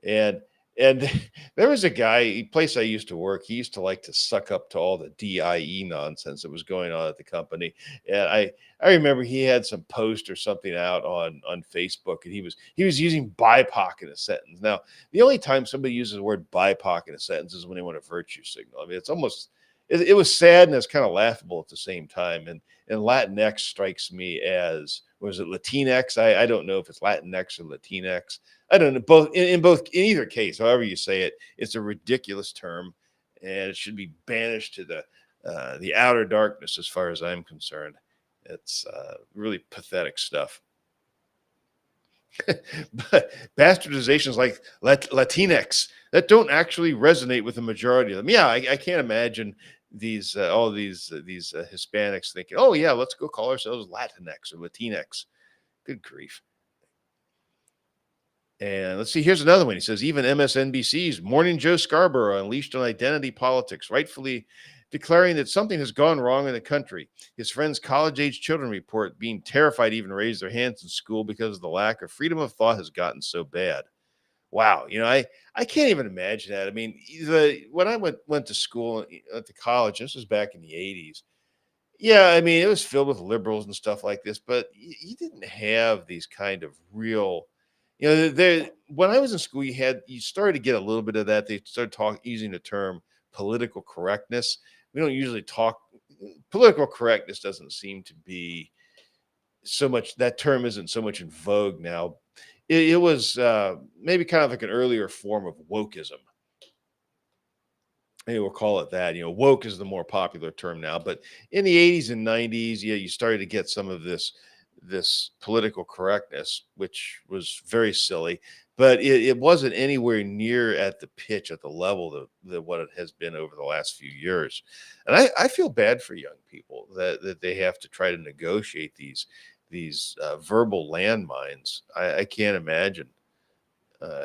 And there was a guy, place I used to work, he used to like to suck up to all the DIE nonsense that was going on at the company. And I remember he had some post or something out on Facebook, and he was using BIPOC in a sentence. Now, the only time somebody uses the word BIPOC in a sentence is when they want a virtue signal. I mean, it's almost it was sad and it's kind of laughable at the same time. And Latinx strikes me as, was it Latinx? I don't know if it's Latinx or Latinx. I don't know. Both in either case, however you say it, it's a ridiculous term, and it should be banished to the outer darkness, as far as I'm concerned. It's really pathetic stuff. But bastardizations like Latinx that don't actually resonate with the majority of them. Yeah, I can't imagine these all these Hispanics thinking, oh yeah, let's go call ourselves Latinx or Latinx. Good grief. And let's see, here's another one. He says, even MSNBC's Morning Joe Scarborough unleashed on identity politics, rightfully declaring that something has gone wrong in the country. His friends' college-age children report being terrified to even raise their hands in school because the lack of freedom of thought has gotten so bad. Wow, I can't even imagine that. I mean, when I went to school at the college, this was back in the 80s. Yeah, I mean, it was filled with liberals and stuff like this, but you didn't have these kind of real, there. When I was in school, you started to get a little bit of that. They started using the term political correctness. We don't usually talk political correctness. Doesn't seem to be so much. That term isn't so much in vogue now. It was maybe kind of like an earlier form of wokeism. Maybe we'll call it that. Woke is the more popular term now, but in the 80s and 90s, yeah, you started to get some of this political correctness, which was very silly, but it wasn't anywhere near at the pitch, at the level that what it has been over the last few years. And I feel bad for young people that they have to try to negotiate these verbal landmines. I can't imagine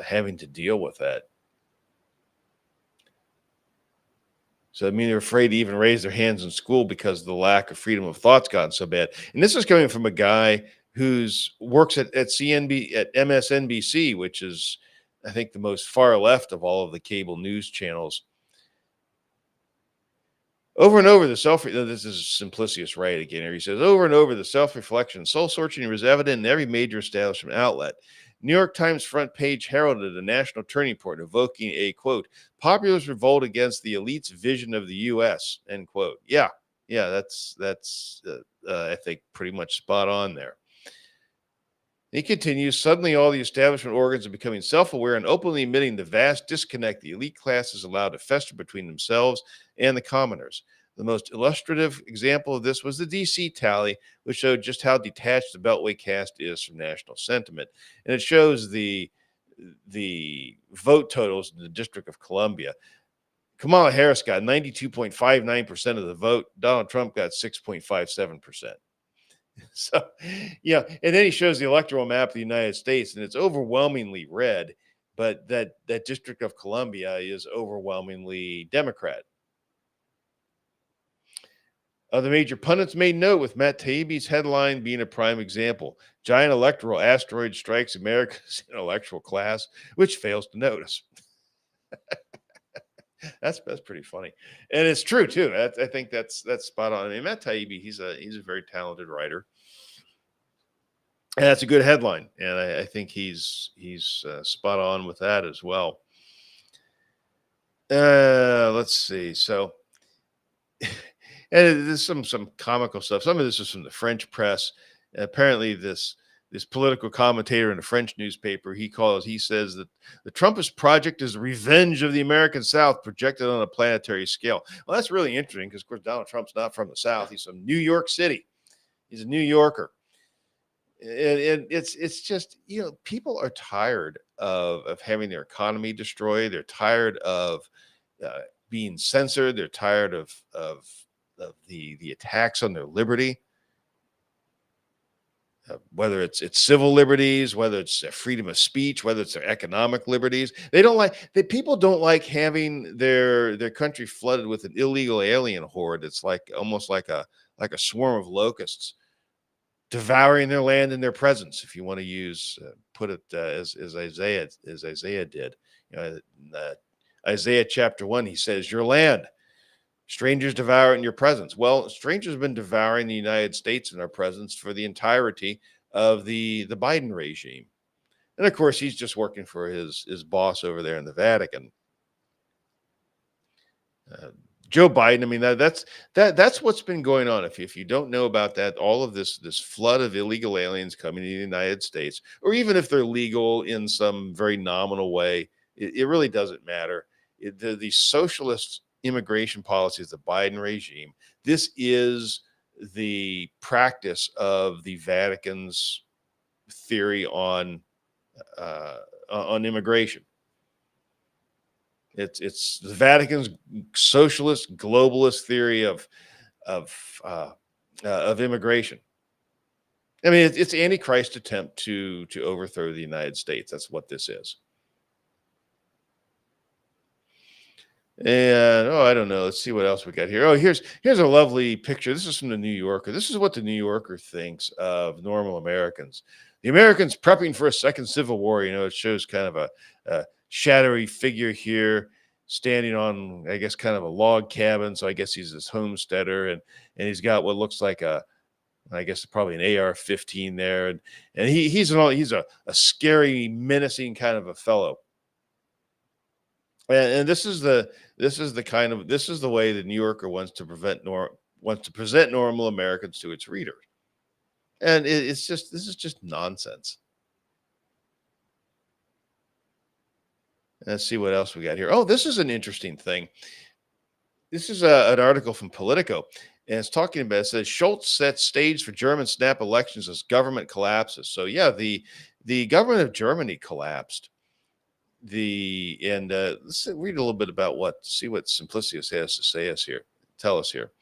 having to deal with that. So, I mean, they're afraid to even raise their hands in school because the lack of freedom of thought's gotten so bad. And this is coming from a guy who's works at CNB at MSNBC, which is, I think, the most far left of all of the cable news channels. Over and over, this is Simplicius right again here. He says, over and over, the self-reflection, soul-searching was evident in every major establishment outlet. New York Times front page heralded a national turning point, evoking a, quote, populist revolt against the elite's vision of the U.S., end quote. Yeah, that's I think, pretty much spot on there. He continues, suddenly all the establishment organs are becoming self-aware and openly admitting the vast disconnect the elite class is allowed to fester between themselves and the commoners. The most illustrative example of this was the DC tally, which showed just how detached the Beltway caste is from national sentiment. And it shows the vote totals in the District of Columbia. Kamala Harris got 92.59% of the vote. Donald Trump got 6.57%. So, yeah, and then he shows the electoral map of the United States, and it's overwhelmingly red, but that District of Columbia is overwhelmingly Democrat. Other major pundits made note, with Matt Taibbi's headline being a prime example. Giant electoral asteroid strikes America's intellectual class, which fails to notice. That's pretty funny, and it's true too. I think that's spot on. I mean, Matt Taibbi, he's a very talented writer, and that's a good headline. And I think he's spot on with that as well. Let's see. So, and there's some comical stuff. Some of this is from the French press. Apparently, this political commentator in a French newspaper, he says that the Trumpist project is the revenge of the American South projected on a planetary scale. Well, that's really interesting because, of course, Donald Trump's not from the South. He's from New York City. He's a New Yorker. And it's just, people are tired of having their economy destroyed. They're tired of uh, being censored. They're tired of the attacks on their liberty, whether it's civil liberties, whether it's freedom of speech, whether it's their economic liberties. People don't like having their country flooded with an illegal alien horde. It's like almost like a swarm of locusts devouring their land in their presence. If you want to put it as Isaiah did, in Isaiah chapter 1, he says, "Your land, strangers devour it in your presence." Well, strangers have been devouring the United States in our presence for the entirety of the Biden regime. And of course, he's just working for his boss over there in the Vatican. Uh, Joe Biden. I mean, that's what's been going on. If you don't know about that, all of this flood of illegal aliens coming to the United States, or even if they're legal in some very nominal way, it really doesn't matter. The socialist immigration policies, the Biden regime, this is the practice of the Vatican's theory on immigration. It's the Vatican's socialist globalist theory of of immigration. I mean, it's Antichrist attempt to overthrow the United States. That's what this is. And I don't know. Let's see what else we got here. Oh, here's a lovely picture. This is from the New Yorker. This is what the New Yorker thinks of normal Americans. The Americans prepping for a second civil war. It shows kind of a shadowy figure here standing on, I guess, kind of a log cabin. So I guess he's this homesteader, and he's got what looks like I guess probably an AR-15 there, and he's a scary, menacing kind of a fellow. And this is the way the New Yorker wants to present normal Americans to its readers, and this is just nonsense. Let's see what else we got here. Oh, this is an interesting thing. This is an article from Politico, and it's talking about. It says Schultz sets stage for German snap elections as government collapses. So yeah, the government of Germany collapsed. Let's read a little bit about see what Simplicius has to tell us here.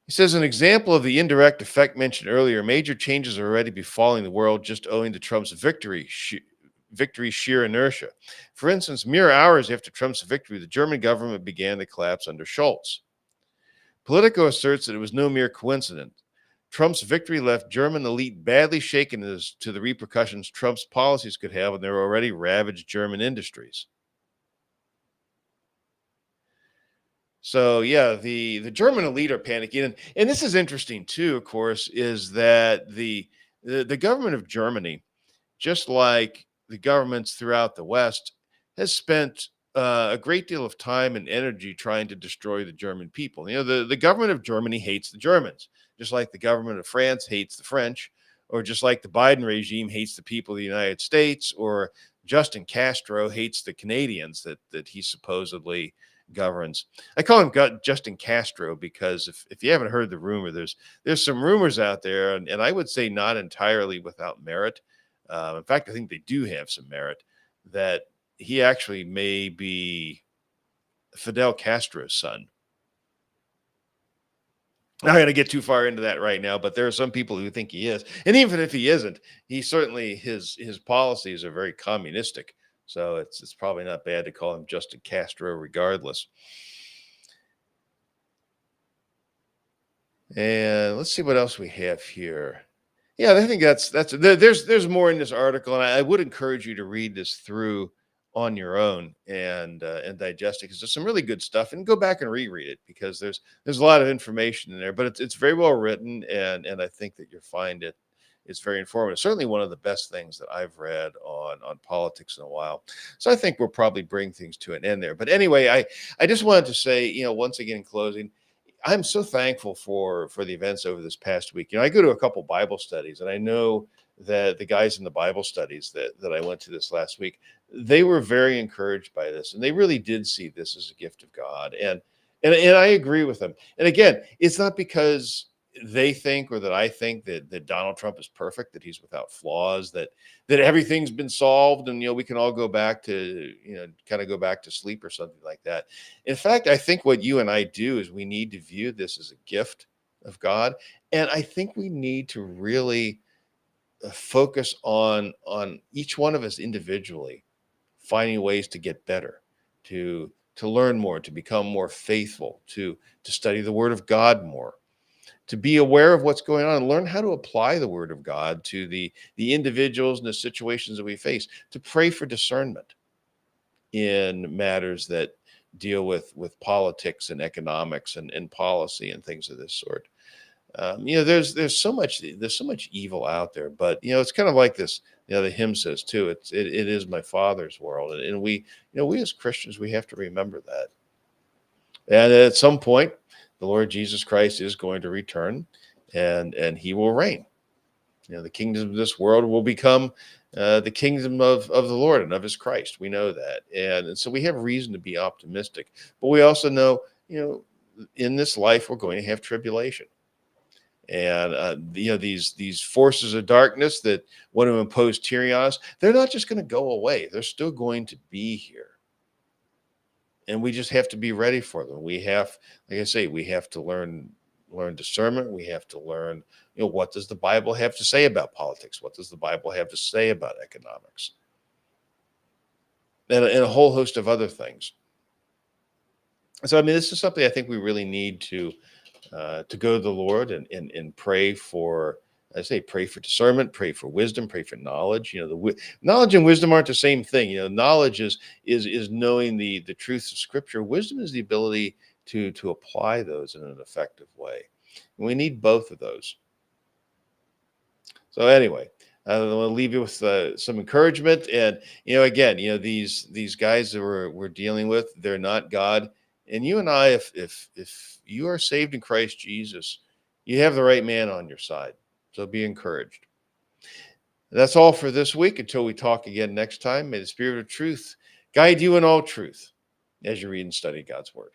He says, an example of the indirect effect mentioned earlier, major changes are already befalling the world just owing to Trump's victory's sheer inertia. For instance, mere hours after Trump's victory, the German government began to collapse under Schultz. Politico asserts that it was no mere coincidence. Trump's victory left German elite badly shaken as to the repercussions Trump's policies could have on their already ravaged German industries. So yeah, the German elite are panicking, and this is interesting too. Of course, is that the government of Germany, just like the governments throughout the West, has spent a great deal of time and energy trying to destroy the German people. The government of Germany hates the Germans, just like the government of France hates the French, or just like the Biden regime hates the people of the United States, or Justin Castro hates the Canadians that he supposedly governs. I call him Justin Castro because if you haven't heard the rumor, there's some rumors out there, and I would say not entirely without merit. In fact, I think they do have some merit, that he actually may be Fidel Castro's son. I'm not going to get too far into that right now, but there are some people who think he is. And even if he isn't, he certainly, his policies are very communistic. So it's probably not bad to call him Justin Castro regardless. And let's see what else we have here. Yeah, I think there's more in this article, and I would encourage you to read this through on your own and digest it because there's some really good stuff, and go back and reread it because there's a lot of information in there, but it's very well written, and I think that you'll find it's very informative. Certainly one of the best things that I've read on politics in a while. So I think we'll probably bring things to an end there. But anyway, I just wanted to say, once again in closing, I'm so thankful for the events over this past week. I go to a couple Bible studies, and I know that the guys in the Bible studies that I went to this last week, they were very encouraged by this, and they really did see this as a gift of God. And I agree with them. And again, it's not because they think or that I think that Donald Trump is perfect, that he's without flaws, that everything's been solved, and we can all go back to kind of go back to sleep or something like that. In fact, I think what you and I do is we need to view this as a gift of God, and I think we need to really focus on each one of us individually, finding ways to get better, to learn more, to become more faithful, to study the Word of God more, to be aware of what's going on and learn how to apply the Word of God to the individuals and the situations that we face, to pray for discernment in matters that deal with politics and economics and policy and things of this sort. There's so much evil out there, but it's kind of like this. The hymn says too. It is my Father's world, and we as Christians, we have to remember that. And at some point, the Lord Jesus Christ is going to return, and He will reign. The kingdom of this world will become the kingdom of the Lord and of His Christ. We know that, and so we have reason to be optimistic. But we also know, in this life, we're going to have tribulation. And these forces of darkness that want to impose tyranny on us, they're not just going to go away. They're still going to be here, and we just have to be ready for them. We have, like I say, we have to learn discernment. We have to learn, what does the Bible have to say about politics? What does the Bible have to say about economics? And a whole host of other things. So, I mean, this is something I think we really need to go to the Lord and pray for. I say pray for discernment, pray for wisdom, pray for knowledge. Knowledge and wisdom aren't the same thing. Knowledge is knowing the truths of Scripture. Wisdom is the ability to apply those in an effective way. And we need both of those. So anyway, I want to leave you with some encouragement. And again, these guys that we're dealing with, they're not God. And you and I, if you are saved in Christ Jesus, you have the right man on your side. So be encouraged. That's all for this week. Until we talk again next time, may the Spirit of truth guide you in all truth as you read and study God's Word.